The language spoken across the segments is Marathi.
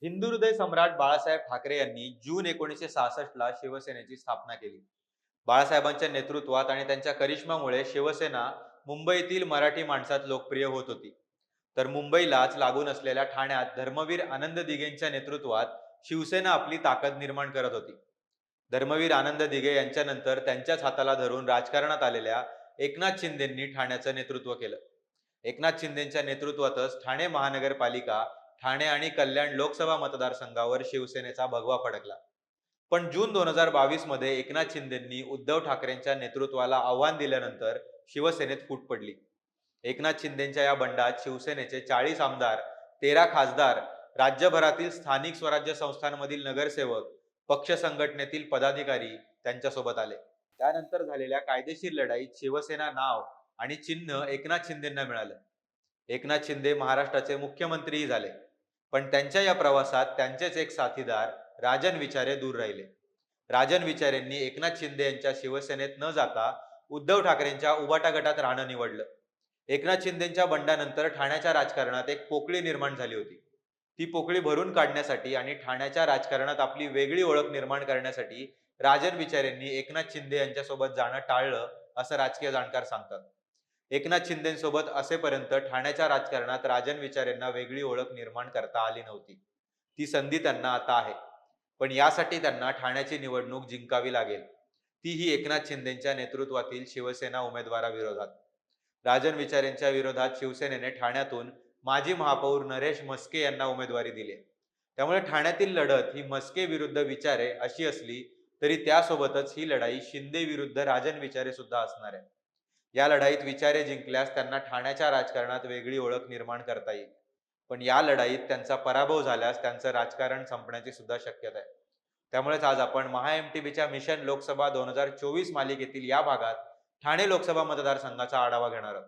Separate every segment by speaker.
Speaker 1: हिंदू हृदय सम्राट बाळासाहेब ठाकरे यांनी जून 1966 ला शिवसेनेची स्थापना केली. बाळासाहेबांच्या नेतृत्वात आणि त्यांच्या करिश्मामुळे शिवसेना मुंबईतील मराठी माणसात लोकप्रिय होत होती. तर मुंबईलाच लागून असलेल्या ठाण्यात धर्मवीर आनंद दिघेंच्या नेतृत्वात शिवसेना आपली ताकद निर्माण करत होती. धर्मवीर आनंद दिघे यांच्यानंतर त्यांच्याच हाताला धरून राजकारणात आलेल्या एकनाथ शिंदेंनी ठाण्याचं नेतृत्व केलं. एकनाथ शिंदेंच्या नेतृत्वातच ठाणे महानगरपालिका, ठाणे आणि कल्याण लोकसभा मतदारसंघावर शिवसेनेचा भगवा फडकला. पण जून 2022 मध्ये एकनाथ शिंदेंनी उद्धव ठाकरेंच्या नेतृत्वाला आव्हान दिल्यानंतर शिवसेनेत फूट पडली. एकनाथ शिंदेंच्या या बंडात शिवसेनेचे 40 आमदार, 13 खासदार, राज्यभरातील स्थानिक स्वराज्य संस्थांमधील नगरसेवक, पक्ष संघटनेतील पदाधिकारी त्यांच्यासोबत आले. त्यानंतर झालेल्या कायदेशीर लढाईत शिवसेना नाव आणि चिन्ह एकनाथ शिंदेंना मिळालं. एकनाथ शिंदे महाराष्ट्राचे मुख्यमंत्रीही झाले. पण त्यांच्या या प्रवासात त्यांचेच एक साथीदार राजन विचारे दूर राहिले. राजन विचारेंनी एकनाथ शिंदे यांच्या शिवसेनेत न जाता उद्धव ठाकरेंच्या उबाटा गटात राहणं निवडलं. एकनाथ शिंदेंच्या बंडानंतर ठाण्याच्या राजकारणात एक पोकळी निर्माण झाली होती. ती पोकळी भरून काढण्यासाठी आणि ठाण्याच्या राजकारणात आपली वेगळी ओळख निर्माण करण्यासाठी राजन विचारेंनी एकनाथ शिंदे यांच्यासोबत जाणं टाळलं, असं राजकीय जाणकार सांगतात. एकनाथ शिंदेसोबत असेपर्यंत ठाण्याच्या राजकारणात राजन विचारेंना वेगळी ओळख निर्माण करता आली नव्हती. ती संधी त्यांना आता आहे. पण यासाठी त्यांना ठाण्याची निवडणूक जिंकावी लागेल, तीही एकनाथ शिंदेंच्या नेतृत्वातील शिवसेना उमेदवाराविरोधात. राजन विचारेंच्या विरोधात शिवसेनेने ठाण्यातून माजी महापौर नरेश म्हस्के यांना उमेदवारी दिली. त्यामुळे ठाण्यातील लढत ही म्हस्के विरुद्ध विचारे अशी असली तरी त्यासोबतच ही लढाई शिंदे विरुद्ध राजन विचारे सुद्धा असणार आहे. या लढाईत विचारे जिंकल्यास त्यांना ठाण्याच्या राजकारणात वेगळी ओळख निर्माण करता येईल. पण या लढाईत त्यांचा पराभव झाल्यास त्यांचं राजकारण संपण्याची सुद्धा शक्यता आहे. त्यामुळेच आज आपण महाएमटीबीच्या मिशन लोकसभा 2024 मालिकेतील या भागात ठाणे लोकसभा मतदारसंघाचा आढावा घेणार आहोत.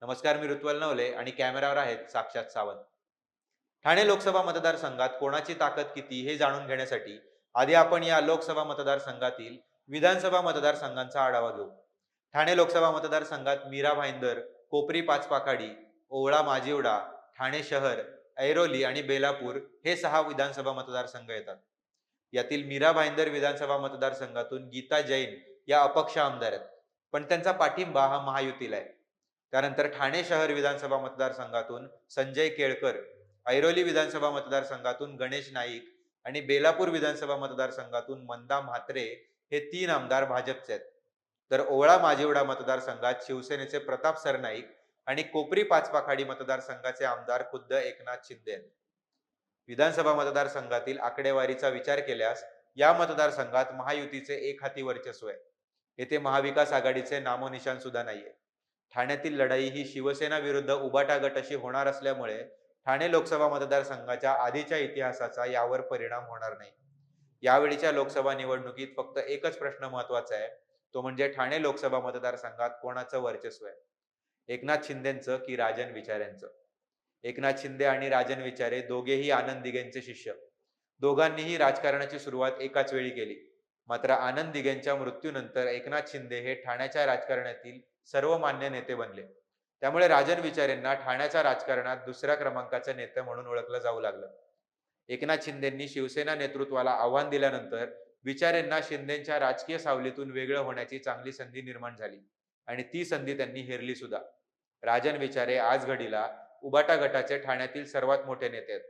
Speaker 1: नमस्कार, मी ऋत्वल नवले आणि कॅमेरावर आहेत साक्षात सावंत. ठाणे लोकसभा मतदारसंघात कोणाची ताकद किती हे जाणून घेण्यासाठी आधी आपण या लोकसभा मतदारसंघातील विधानसभा मतदारसंघांचा आढावा घेऊ. ठाणे लोकसभा मतदारसंघात मीरा भाईंदर, कोपरी पाचपाखाडी, ओवळा माजिवडा, ठाणे शहर, ऐरोली आणि बेलापूर हे 6 विधानसभा मतदारसंघ येतात. यातील मीरा भाईंदर विधानसभा मतदारसंघातून गीता जैन या अपक्ष आमदार आहेत, पण त्यांचा पाठिंबा हा महायुतीला आहे. त्यानंतर ठाणे शहर विधानसभा मतदारसंघातून संजय केळकर, ऐरोली विधानसभा मतदारसंघातून गणेश नाईक आणि बेलापूर विधानसभा मतदारसंघातून मंदा म्हात्रे हे 3 आमदार भाजपचे आहेत. तर ओवळा माजिवडा मतदारसंघात शिवसेनेचे प्रताप सरनाईक आणि कोपरी पाचपाखाडी मतदारसंघाचे आमदार खुद्द एकनाथ शिंदे आहेत. विधानसभा मतदारसंघातील आकडेवारीचा विचार केल्यास या मतदारसंघात महायुतीचे एक हाती वर्चस्व आहे. येथे महाविकास आघाडीचे नामोनिशाण सुद्धा नाहीये. ठाण्यातील लढाई ही शिवसेना विरुद्ध उबाटा गट अशी होणार असल्यामुळे ठाणे लोकसभा मतदारसंघाच्या आधीच्या इतिहासाचा यावर परिणाम होणार नाही. यावेळीच्या लोकसभा निवडणुकीत फक्त एकच प्रश्न महत्वाचा आहे, तो म्हणजे ठाणे लोकसभा मतदारसंघात कोणाचं वर्चस्व आहे, एकनाथ शिंदेंचं की राजन विचारेंचं. एकनाथ शिंदे आणि राजन विचारे दोघेही आनंद दिघेंचे शिष्य. दोघांनीही राजकारणाची सुरुवात एकाच वेळी केली. मात्र आनंद दिघेंच्या मृत्यूनंतर एकनाथ शिंदे हे ठाण्याच्या राजकारणातील सर्वमान्य नेते बनले. त्यामुळे राजन विचारेंना ठाण्याच्या राजकारणात दुसऱ्या क्रमांकाचे नेते म्हणून ओळखलं जाऊ लागलं. एकनाथ शिंदेंनी शिवसेना नेतृत्वाला आव्हान दिल्यानंतर विचारेंना शिंदेंच्या राजकीय सावलीतून वेगळं होण्याची चांगली संधी निर्माण झाली आणि ती संधी त्यांनी हेरली सुद्धा. राजन विचारे आज घडीला उबाटा गटाचे ठाण्यातील सर्वात मोठे नेते आहेत.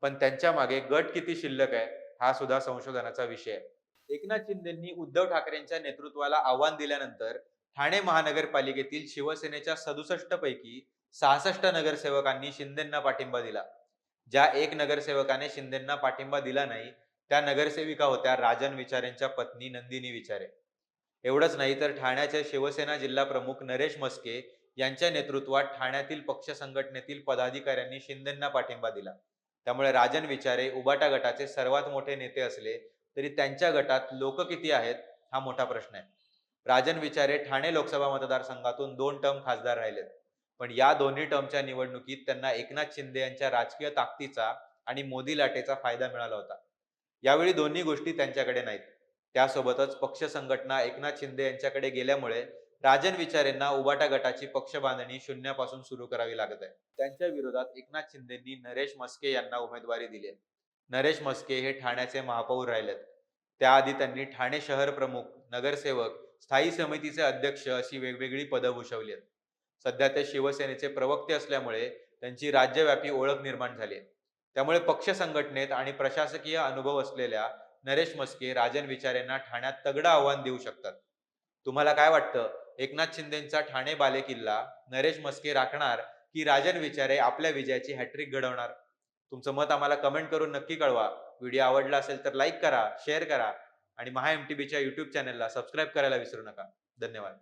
Speaker 1: पण त्यांच्या मागे गट किती शिल्लक आहे हा सुद्धा संशोधनाचा विषय आहे. एकनाथ शिंदेंनी उद्धव ठाकरेंच्या नेतृत्वाला आव्हान दिल्यानंतर ठाणे महानगरपालिकेतील शिवसेनेच्या 67 पैकी 66 नगरसेवकांनी शिंदेंना पाठिंबा दिला. ज्या एक नगरसेवकाने शिंदेंना पाठिंबा दिला नाही त्या नगरसेविका होत्या राजन विचारेंच्या पत्नी नंदिनी विचारे. एवढंच नाही तर ठाण्याचे शिवसेना जिल्हा प्रमुख नरेश म्हस्के यांच्या नेतृत्वात ठाण्यातील पक्ष संघटनेतील पदाधिकाऱ्यांनी शिंदेंना पाठिंबा दिला. त्यामुळे राजन विचारे उबाटा गटाचे सर्वात मोठे नेते असले तरी त्यांच्या गटात लोक किती आहेत हा मोठा प्रश्न आहे. राजन विचारे ठाणे लोकसभा मतदारसंघातून 2 टर्म खासदार राहिलेत. पण या दोन्ही टर्मच्या निवडणुकीत त्यांना एकनाथ शिंदे यांच्या राजकीय ताकदीचा आणि मोदी लाटेचा फायदा मिळाला होता. यावेळी दोन्ही गोष्टी त्यांच्याकडे नाहीत. त्यासोबतच पक्ष संघटना एकनाथ शिंदे यांच्याकडे गेल्यामुळे राजन विचारेंना उबाटा गटाची पक्ष बांधणी शून्यापासून सुरू करावी लागत आहे. त्यांच्या विरोधात एकनाथ शिंदेंनी नरेश म्हस्के यांना उमेदवारी दिली आहे. नरेश म्हस्के हे ठाण्याचे महापौर राहिलेत. त्याआधी त्यांनी ठाणे शहर प्रमुख, नगरसेवक, स्थायी समितीचे अध्यक्ष अशी वेगवेगळी पदं भूषवली आहेत. सध्या ते शिवसेनेचे प्रवक्ते असल्यामुळे त्यांची राज्यव्यापी ओळख निर्माण झाली आहे. त्यामुळे पक्ष संघटनेत आणि प्रशासकीय अनुभव असलेल्या नरेश म्हस्के राजन विचारे यांना ठाण्यात तगडं आव्हान देऊ शकतात. तुम्हाला काय वाटतं? एकनाथ शिंदेंचा ठाणे बालेकिल्ला नरेश म्हस्के राखणार की राजन विचारे आपल्या विजयाची हॅट्रिक घडवणार? तुमचं मत आम्हाला कमेंट करून नक्की कळवा. व्हिडिओ आवडला असेल तर लाईक करा, शेअर करा आणि महा एमटीबीच्या YouTube चॅनलला सबस्क्राईब करायला विसरू नका. धन्यवाद.